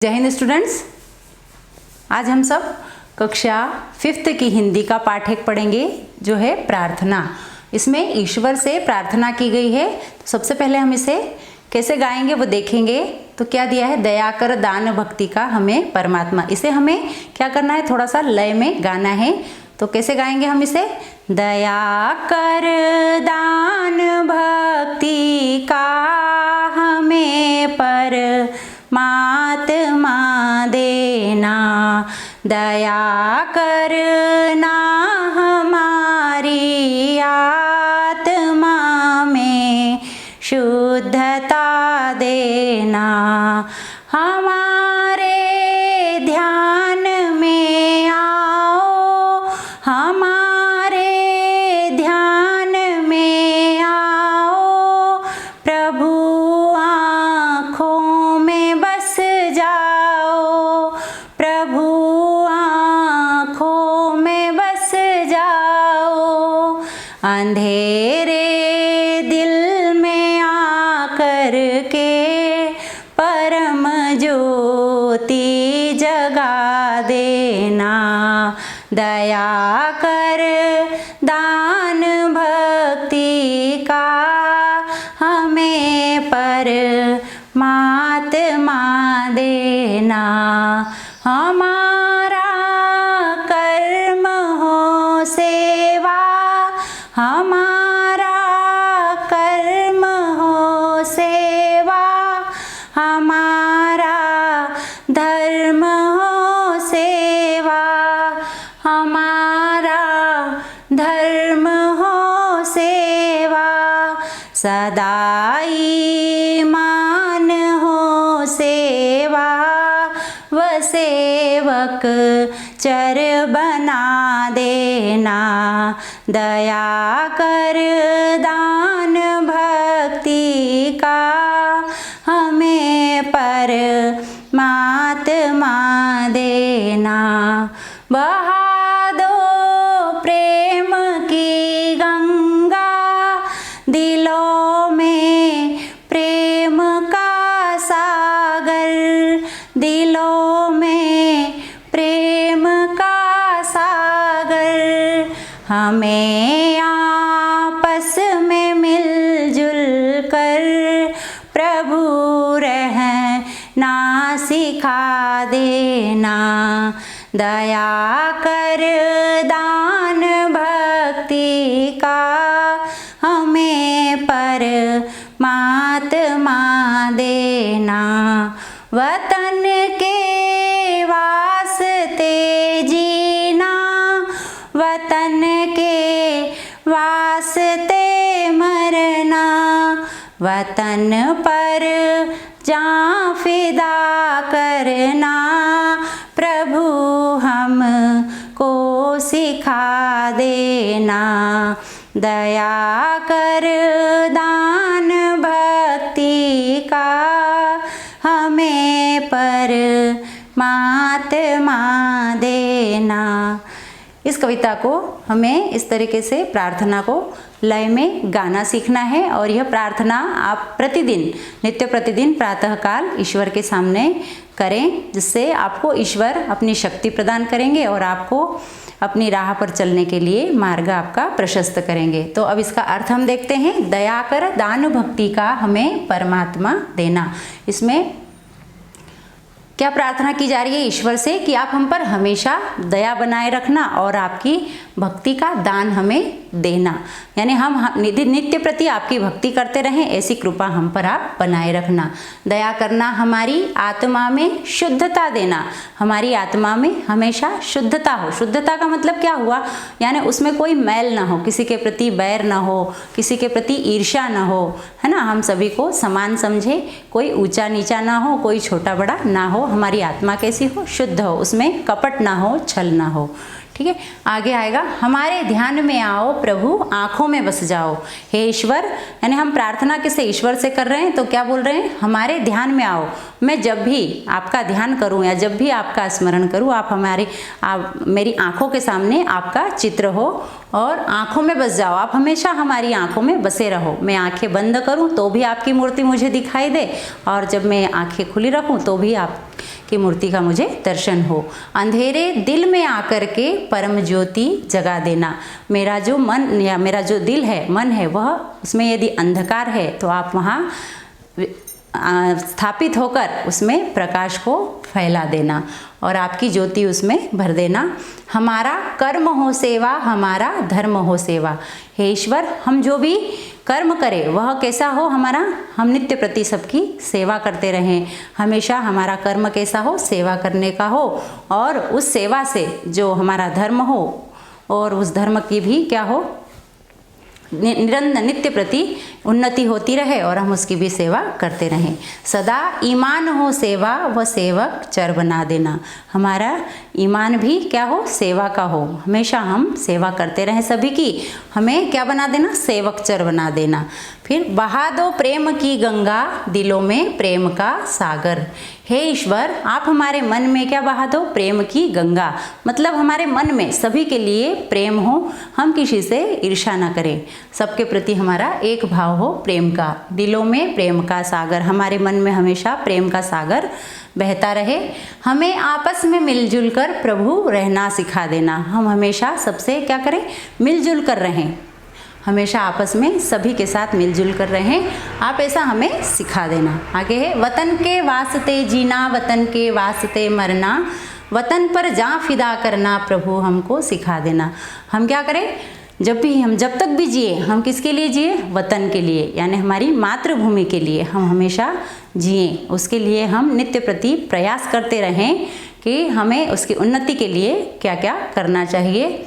जय हिंद स्टूडेंट्स। आज हम सब कक्षा 5th की हिंदी का पाठ एक पढ़ेंगे जो है प्रार्थना। इसमें ईश्वर से प्रार्थना की गई है। तो सबसे पहले हम इसे कैसे गाएंगे वो देखेंगे। तो क्या दिया है, दया कर दान भक्ति का हमें परमात्मा। इसे हमें क्या करना है, थोड़ा सा लय में गाना है। तो कैसे गाएंगे हम इसे, दया कर दान भक्ति का हमें परमात्मा देना, दया करना हमारी आत्मा में शुद्धता देना, हमारे ध्यान में आओ, हमारे ध्यान में आओ, प्रभु आँखों में बस जाओ, प्रभु आँखों में बस जाओ, अंधेरे दिल में आकर के परम ज्योति जगा देना, दया कर दान भक्ति का हमें परमात्मा देना, हमारा कर्म हो सेवा, हमारा कर्म हो सेवा, हमारा धर्म हो सेवा, हमारा धर्म हो सेवा, सदा ईमान हो सेवा, व सेवक चर बना देना, दया कर दान भक्ति का हमें परमात्मा देना, बहा दो प्रेम की गंगा दिलों में, प्रेम का सागर दिलों में, प्रेम का सागर, हमें आपस में मिलजुल कर प्रभु रहना सिखा देना, दया कर दान भक्ति का हमें परमात्मा देना, वतन के वास्ते जीना, वतन के वास्ते मरना, वतन पर जान फिदा करना, प्रभु हमको सिखा देना, दया कर दान भक्ति का हमें परमात्मा देना। इस कविता को हमें इस तरीके से प्रार्थना को लय में गाना सीखना है। और यह प्रार्थना आप प्रतिदिन नित्य प्रतिदिन प्रातःकाल ईश्वर के सामने करें, जिससे आपको ईश्वर अपनी शक्ति प्रदान करेंगे और आपको अपनी राह पर चलने के लिए मार्ग आपका प्रशस्त करेंगे। तो अब इसका अर्थ हम देखते हैं, दया कर दान भक्ति का हमें परमात्मा देना। इसमें क्या प्रार्थना की जा रही है ईश्वर से कि आप हम पर हमेशा दया बनाए रखना और आपकी भक्ति का दान हमें देना, यानी हम नित्य प्रति आपकी भक्ति करते रहें, ऐसी कृपा हम पर आप बनाए रखना। दया करना हमारी आत्मा में शुद्धता देना, हमारी आत्मा में हमेशा शुद्धता हो। शुद्धता का मतलब क्या हुआ, यानी उसमें कोई मैल ना हो, किसी के प्रति बैर ना हो, किसी के प्रति ईर्ष्या ना हो, है ना। हम सभी को समान समझे, कोई ऊंचा नीचा ना हो, कोई छोटा बड़ा ना हो, हमारी आत्मा कैसी हो, शुद्ध हो, उसमें कपट ना हो, छल ना हो। ठीक है, आगे आएगा, हमारे ध्यान में आओ प्रभु आँखों में बस जाओ। हे ईश्वर, यानी हम प्रार्थना किसे ईश्वर से कर रहे हैं, तो क्या बोल रहे हैं, हमारे ध्यान में आओ। मैं जब भी आपका ध्यान करूं या जब भी आपका स्मरण करूं, आप मेरी आँखों के सामने आपका चित्र हो और आँखों में बस जाओ। आप हमेशा हमारी आँखों में बसे रहो। मैं आँखें बंद करूं तो भी आपकी मूर्ति मुझे दिखाई दे, और जब मैं आँखें खुली रखूं तो भी आप की मूर्ति का मुझे दर्शन हो। अंधेरे दिल में आकर के परम ज्योति जगा देना। मेरा जो मन या मेरा जो दिल है, मन है, वह उसमें यदि अंधकार है तो आप वहाँ स्थापित होकर उसमें प्रकाश को फैला देना और आपकी ज्योति उसमें भर देना। हमारा कर्म हो सेवा, हमारा धर्म हो सेवा। हे ईश्वर, हम जो भी कर्म करें वह कैसा हो हमारा, हम नित्य प्रति सबकी सेवा करते रहें। हमेशा हमारा कर्म कैसा हो, सेवा करने का हो, और उस सेवा से जो हमारा धर्म हो और उस धर्म की भी क्या हो, निरंतर नित्य प्रति उन्नति होती रहे और हम उसकी भी सेवा करते रहें। सदा ईमान हो सेवा, व सेवक चर बना देना। हमारा ईमान भी क्या हो, सेवा का हो। हमेशा हम सेवा करते रहें सभी की। हमें क्या बना देना, सेवक चर बना देना। फिर बहा दो प्रेम की गंगा, दिलों में प्रेम का सागर। हे ईश्वर, आप हमारे मन में क्या बहा दो, प्रेम की गंगा। मतलब हमारे मन में सभी के लिए प्रेम हो, हम किसी से ईर्ष्या ना करें, सबके प्रति हमारा एक भाव हो प्रेम का। दिलों में प्रेम का सागर, हमारे मन में हमेशा प्रेम का सागर बहता रहे। हमें आपस में मिलजुल कर प्रभु रहना सिखा देना। हम हमेशा सबसे क्या करें, मिलजुल कर रहें, हमेशा आपस में सभी के साथ मिलजुल कर रहें, आप ऐसा हमें सिखा देना। आगे है, वतन के वास्ते जीना, वतन के वास्ते मरना, वतन पर जान फिदा करना, प्रभु हमको सिखा देना। हम क्या करें, जब तक भी जिए, हम किसके लिए जिए, वतन के लिए, यानी हमारी मातृभूमि के लिए हम हमेशा जिए। उसके लिए हम नित्य प्रति प्रयास करते रहें कि हमें उसकी उन्नति के लिए क्या क्या करना चाहिए।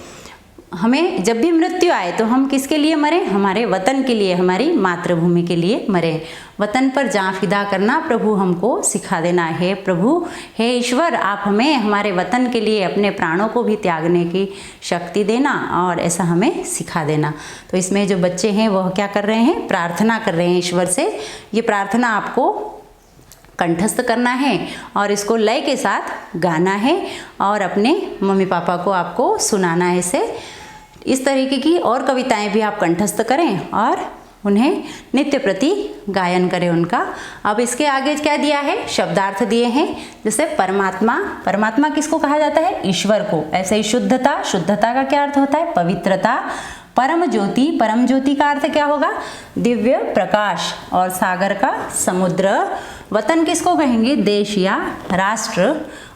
हमें जब भी मृत्यु आए तो हम किसके लिए मरें, हमारे वतन के लिए, हमारी मातृभूमि के लिए मरें। वतन पर जान फिदा करना प्रभु हमको सिखा देना। हे प्रभु, हे ईश्वर, आप हमें हमारे वतन के लिए अपने प्राणों को भी त्यागने की शक्ति देना और ऐसा हमें सिखा देना। तो इसमें जो बच्चे हैं वह क्या कर रहे हैं, प्रार्थना कर रहे हैं ईश्वर से। ये प्रार्थना आपको कंठस्थ करना है और इसको लय के साथ गाना है और अपने मम्मी पापा को आपको सुनाना है। इस तरीके की और कविताएं भी आप कंठस्थ करें और उन्हें नित्य प्रति गायन करें उनका। अब इसके आगे क्या दिया है, शब्दार्थ दिए हैं। जैसे परमात्मा, परमात्मा किसको कहा जाता है, ईश्वर को। ऐसे ही शुद्धता, शुद्धता का क्या अर्थ होता है, पवित्रता। परम ज्योति, परम ज्योति का अर्थ क्या होगा, दिव्य प्रकाश। और सागर का समुद्र। वतन किसको कहेंगे, देश या राष्ट्र।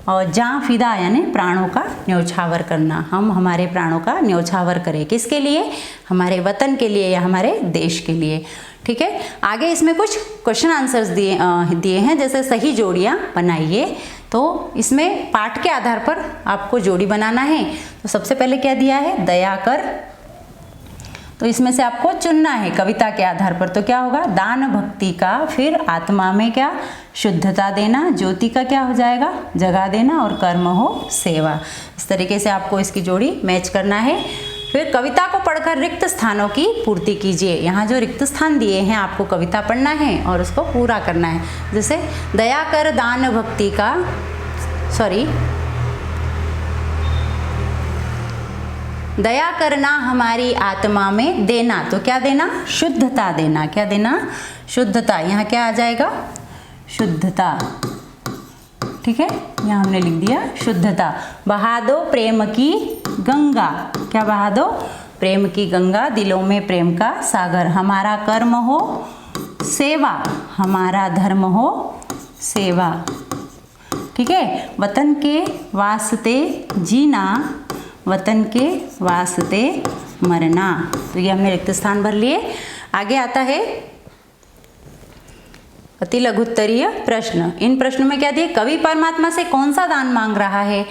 और जान फिदा यानी प्राणों का न्योछावर करना। हम हमारे प्राणों का न्योछावर करें, किसके लिए, हमारे वतन के लिए या हमारे देश के लिए। ठीक है, आगे इसमें कुछ क्वेश्चन आंसर्स दिए हैं, जैसे सही जोड़ियाँ बनाइए। तो इसमें पाठ के आधार पर आपको जोड़ी बनाना है। तो सबसे पहले क्या दिया है, दया कर। तो इसमें से आपको चुनना है कविता के आधार पर। तो क्या होगा, दान भक्ति का, फिर आत्मा में क्या, शुद्धता देना, ज्योति का क्या हो जाएगा, जगा देना, और कर्म हो सेवा। इस तरीके से आपको इसकी जोड़ी मैच करना है। फिर कविता को पढ़कर रिक्त स्थानों की पूर्ति कीजिए। यहाँ जो रिक्त स्थान दिए हैं आपको कविता पढ़ना है और उसको पूरा करना है। जैसे दया कर दान भक्ति का, दया करना हमारी आत्मा में देना। तो क्या देना, शुद्धता देना। क्या देना, शुद्धता। यहाँ क्या आ जाएगा, शुद्धता। ठीक है, यहाँ हमने लिख दिया शुद्धता। बहा दो प्रेम की गंगा। क्या बहा दो, प्रेम की गंगा, दिलों में प्रेम का सागर। हमारा कर्म हो सेवा, हमारा धर्म हो सेवा। ठीक है, वतन के वास्ते जीना, वतन के वास्ते मरना। तो ये हमने रिक्त स्थान भर लिए। आगे आता है अति लघुत्तरीय प्रश्न। इन प्रश्नों में क्या दिए, कवि परमात्मा से कौन सा दान मांग रहा है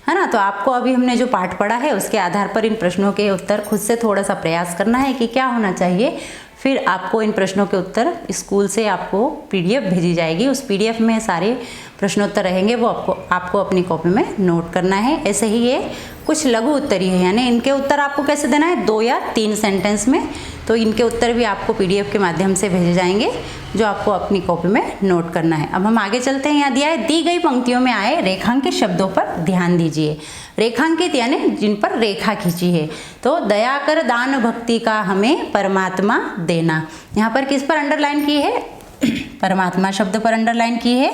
ना। तो आपको अभी हमने जो पाठ पढ़ा है उसके आधार पर इन प्रश्नों के उत्तर खुद से थोड़ा सा प्रयास करना है कि क्या होना चाहिए। फिर आपको इन प्रश्नों के उत्तर स्कूल से आपको PDF भेजी जाएगी। उस PDF में सारे प्रश्नोत्तर रहेंगे, वो आपको अपनी कॉपी में नोट करना है। ऐसे ही ये कुछ लघु उत्तरीय है, यानी इनके उत्तर आपको कैसे देना है, 2 या 3 सेंटेंस में। तो इनके उत्तर भी आपको PDF के माध्यम से भेजे जाएंगे, जो आपको अपनी कॉपी में नोट करना है। अब हम आगे चलते हैं। यहाँ दिया है, दी गई पंक्तियों में आए रेखांकित शब्दों पर ध्यान दीजिए। रेखांकित यानी जिन पर रेखा खींची है। तो दया कर दान भक्ति का हमें परमात्मा देना। यहाँ पर किस पर अंडरलाइन की है, परमात्मा शब्द पर अंडरलाइन की है।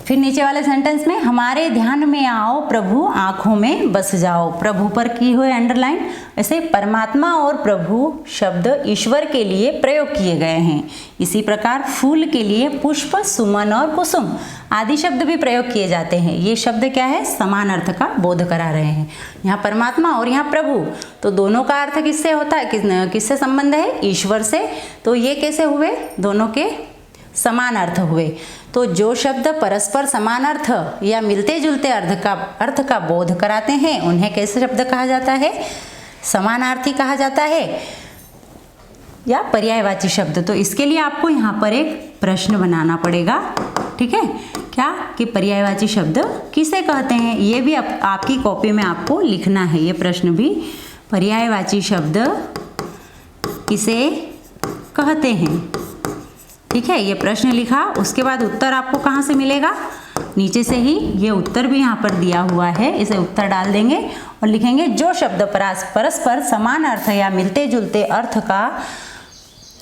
फिर नीचे वाले सेंटेंस में हमारे ध्यान में आओ प्रभु आँखों में बस जाओ, प्रभु पर की हुई अंडरलाइन। ऐसे परमात्मा और प्रभु शब्द ईश्वर के लिए प्रयोग किए गए हैं। इसी प्रकार फूल के लिए पुष्प, सुमन और कुसुम आदि शब्द भी प्रयोग किए जाते हैं। ये शब्द क्या है, समान अर्थ का बोध करा रहे हैं। यहाँ परमात्मा और यहाँ प्रभु, तो दोनों का अर्थ किससे होता है, किससे संबंध है, ईश्वर से। तो ये कैसे हुए, दोनों के समान अर्थ हुए। तो जो शब्द परस्पर समान अर्थ या मिलते जुलते अर्थ का बोध कराते हैं उन्हें कैसे शब्द कहा जाता है, समानार्थी कहा जाता है या पर्यायवाची शब्द। तो इसके लिए आपको यहाँ पर एक प्रश्न बनाना पड़ेगा, ठीक है, क्या कि पर्यायवाची शब्द किसे कहते हैं। ये भी आपकी कॉपी में आपको लिखना है, ये प्रश्न भी, पर्यायवाची शब्द किसे कहते हैं, ठीक है। ये प्रश्न लिखा, उसके बाद उत्तर आपको कहाँ से मिलेगा, नीचे से ही। ये उत्तर भी यहाँ पर दिया हुआ है, इसे उत्तर डाल देंगे और लिखेंगे जो शब्द परस्पर समान अर्थ या मिलते जुलते अर्थ का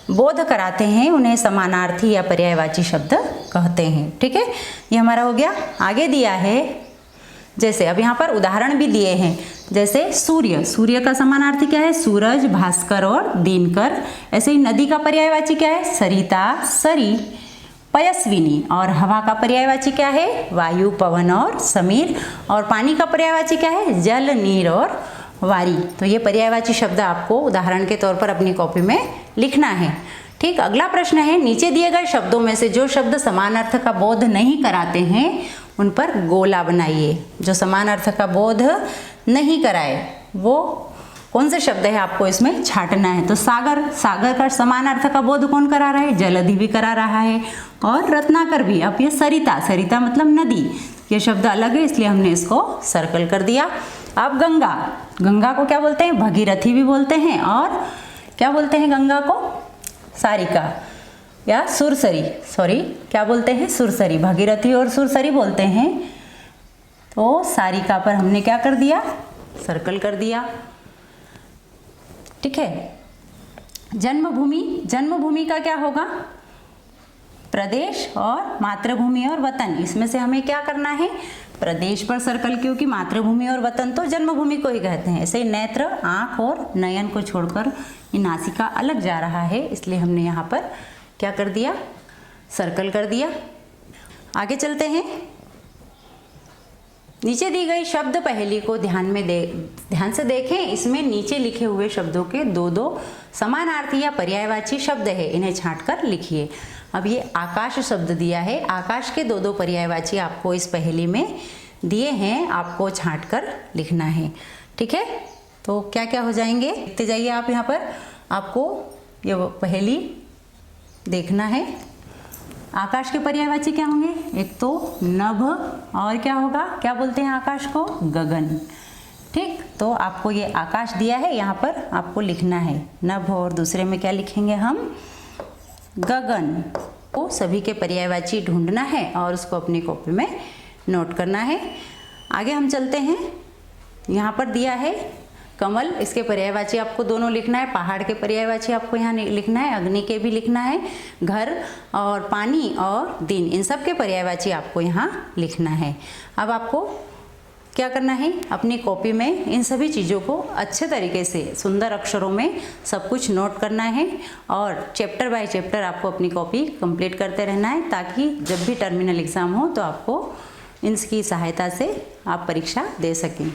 बोध कराते हैं उन्हें समानार्थी या पर्यायवाची शब्द कहते हैं, ठीक है। ये हमारा हो गया। आगे दिया है, जैसे अब यहाँ पर उदाहरण भी दिए हैं, जैसे सूर्य, सूर्य का समानार्थी क्या है, सूरज, भास्कर और दिनकर। ऐसे ही नदी का पर्यायवाची क्या है, सरिता, सरी, पयस्विनी। और हवा का पर्यायवाची क्या है, वायु, पवन और समीर। और पानी का पर्यायवाची क्या है, जल, नीर और वारी। तो ये पर्यायवाची शब्द आपको उदाहरण के तौर पर अपनी कॉपी में लिखना है, ठीक। अगला प्रश्न है, नीचे दिए गए शब्दों में से जो शब्द समान अर्थ का बोध नहीं कराते हैं उन पर गोला बनाइए। जो समान अर्थ का बोध नहीं कराए वो कौन से शब्द है, आपको इसमें छांटना है। तो सागर, सागर का समान अर्थ का बोध कौन करा रहा है, जलधि भी करा रहा है और रत्नाकर भी। अब ये सरिता, सरिता मतलब नदी, ये शब्द अलग है इसलिए हमने इसको सर्कल कर दिया। अब गंगा, गंगा को क्या बोलते हैं, भगीरथी भी बोलते हैं और क्या बोलते हैं गंगा को, सारिका या सुरसरी, सॉरी क्या बोलते हैं, सुरसरी। भगीरथी और सुरसरी बोलते हैं। तो सारिका पर हमने क्या कर दिया, सर्कल कर दिया, ठीक है। जन्मभूमि, जन्मभूमि का क्या होगा, प्रदेश और मातृभूमि और वतन। इसमें से हमें क्या करना है, प्रदेश पर सर्कल, क्योंकि मातृभूमि और वतन तो जन्मभूमि को ही कहते हैं। ऐसे ही नेत्र, आँख और नयन को छोड़कर ये नासिका अलग जा रहा है, इसलिए हमने यहाँ पर क्या कर दिया, सर्कल कर दिया। आगे चलते हैं। नीचे दी गई शब्द पहेली को ध्यान से देखें। इसमें नीचे लिखे हुए शब्दों के दो दो समानार्थी या पर्यायवाची शब्द है, इन्हें छांटकर लिखिए। अब ये आकाश शब्द दिया है, आकाश के दो दो पर्यायवाची आपको इस पहेली में दिए हैं, आपको छांटकर लिखना है, ठीक है। तो क्या क्या हो जाएंगे, लिखते जाइए आप। यहाँ पर आपको ये पहेली देखना है। आकाश के पर्यायवाची क्या होंगे, एक तो नभ और क्या होगा, क्या बोलते हैं आकाश को, गगन, ठीक। तो आपको ये आकाश दिया है, यहाँ पर आपको लिखना है नभ और दूसरे में क्या लिखेंगे हम, गगन। को सभी के पर्यायवाची ढूंढना है और उसको अपनी कॉपी में नोट करना है। आगे हम चलते हैं। यहाँ पर दिया है कमल, इसके पर्यायवाची आपको दोनों लिखना है। पहाड़ के पर्यायवाची आपको यहाँ लिखना है, अग्नि के भी लिखना है, घर और पानी और दिन, इन सब के पर्यायवाची आपको यहाँ लिखना है। अब आपको क्या करना है, अपनी कॉपी में इन सभी चीज़ों को अच्छे तरीके से सुंदर अक्षरों में सब कुछ नोट करना है और चैप्टर बाय चैप्टर आपको अपनी कॉपी कंप्लीट करते रहना है, ताकि जब भी टर्मिनल एग्ज़ाम हो तो आपको इनकी सहायता से आप परीक्षा दे सकें।